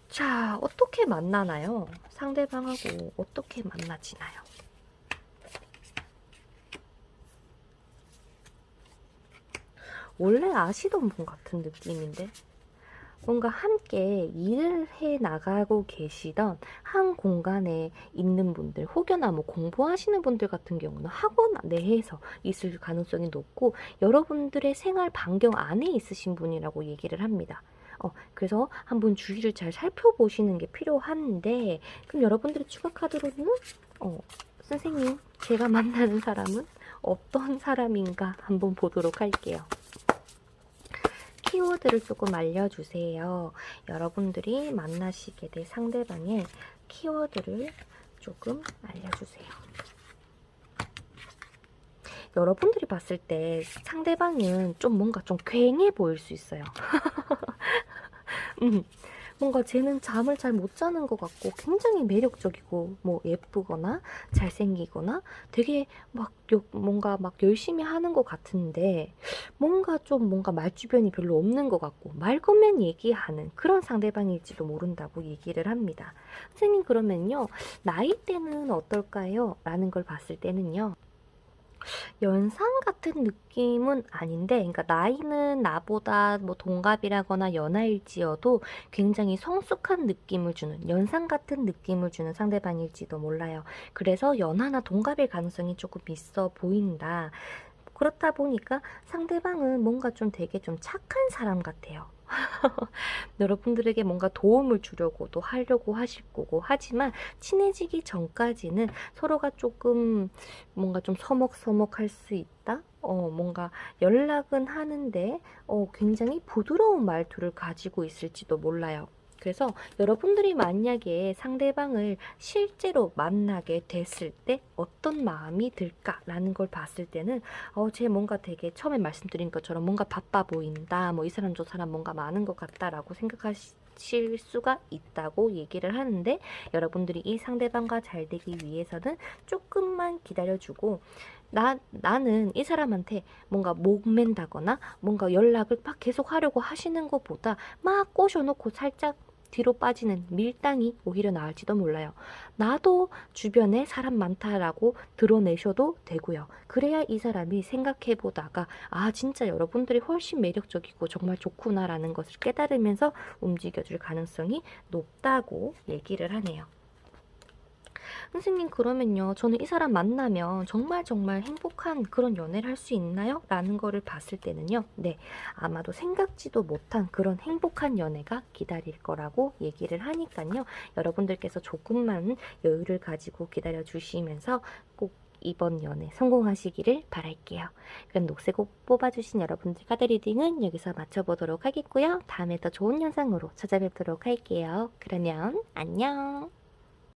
자, 어떻게 만나나요? 상대방하고 어떻게 만나지나요? 원래 아시던 분 같은 느낌인데 뭔가 함께 일을 해 나가고 계시던 한 공간에 있는 분들 혹여나 뭐 공부하시는 분들 같은 경우는 학원 내에서 있을 가능성이 높고 여러분들의 생활 반경 안에 있으신 분이라고 얘기를 합니다. 그래서 한번 주위를 잘 살펴보시는 게 필요한데 그럼 여러분들의 추가 카드로는 선생님 제가 만나는 사람은 어떤 사람인가 한번 보도록 할게요. 키워드를 조금 알려주세요. 여러분들이 만나시게 될 상대방의 키워드를 조금 알려주세요. 여러분들이 봤을 때 상대방은 좀 뭔가 좀 괭해 보일 수 있어요. 뭔가 쟤는 잠을 잘 못 자는 것 같고 굉장히 매력적이고 뭐 예쁘거나 잘생기거나 되게 막 뭔가 막 열심히 하는 것 같은데 뭔가 말주변이 별로 없는 것 같고 말 거면 얘기하는 그런 상대방일지도 모른다고 얘기를 합니다. 선생님, 그러면요 나이대는 어떨까요? 라는 걸 봤을 때는요 연상 같은 느낌은 아닌데, 그러니까 나이는 나보다 뭐 동갑이라거나 연하일지어도 굉장히 성숙한 느낌을 주는, 연상 같은 느낌을 주는 상대방일지도 몰라요. 그래서 연하나 동갑일 가능성이 조금 있어 보인다. 그렇다 보니까 상대방은 뭔가 좀 되게 좀 착한 사람 같아요. 여러분들에게 뭔가 도움을 주려고도 하려고 하실 거고, 하지만 친해지기 전까지는 서로가 조금 뭔가 좀 서먹서먹할 수 있다? 뭔가 연락은 하는데 굉장히 부드러운 말투를 가지고 있을지도 몰라요. 그래서 여러분들이 만약에 상대방을 실제로 만나게 됐을 때 어떤 마음이 들까라는 걸 봤을 때는 쟤 뭔가 되게 처음에 말씀드린 것처럼 뭔가 바빠 보인다. 뭐 이 사람 저 사람 뭔가 많은 것 같다라고 생각하실 수가 있다고 얘기를 하는데, 여러분들이 이 상대방과 잘 되기 위해서는 조금만 기다려주고, 나는 이 사람한테 뭔가 목맨다거나 뭔가 연락을 막 계속 하려고 하시는 것보다 막 꼬셔놓고 살짝 뒤로 빠지는 밀당이 오히려 나을지도 몰라요. 나도 주변에 사람 많다라고 드러내셔도 되고요. 그래야 이 사람이 생각해보다가 아 진짜 여러분들이 훨씬 매력적이고 정말 좋구나라는 것을 깨달으면서 움직여줄 가능성이 높다고 얘기를 하네요. 선생님 그러면요, 저는 이 사람 만나면 정말 정말 행복한 그런 연애를 할 수 있나요? 라는 거를 봤을 때는요, 네, 아마도 생각지도 못한 그런 행복한 연애가 기다릴 거라고 얘기를 하니까요, 여러분들께서 조금만 여유를 가지고 기다려 주시면서 꼭 이번 연애 성공하시기를 바랄게요. 그럼 녹색 옷 뽑아주신 여러분들 카드 리딩은 여기서 마쳐보도록 하겠고요. 다음에 더 좋은 영상으로 찾아뵙도록 할게요. 그러면 안녕!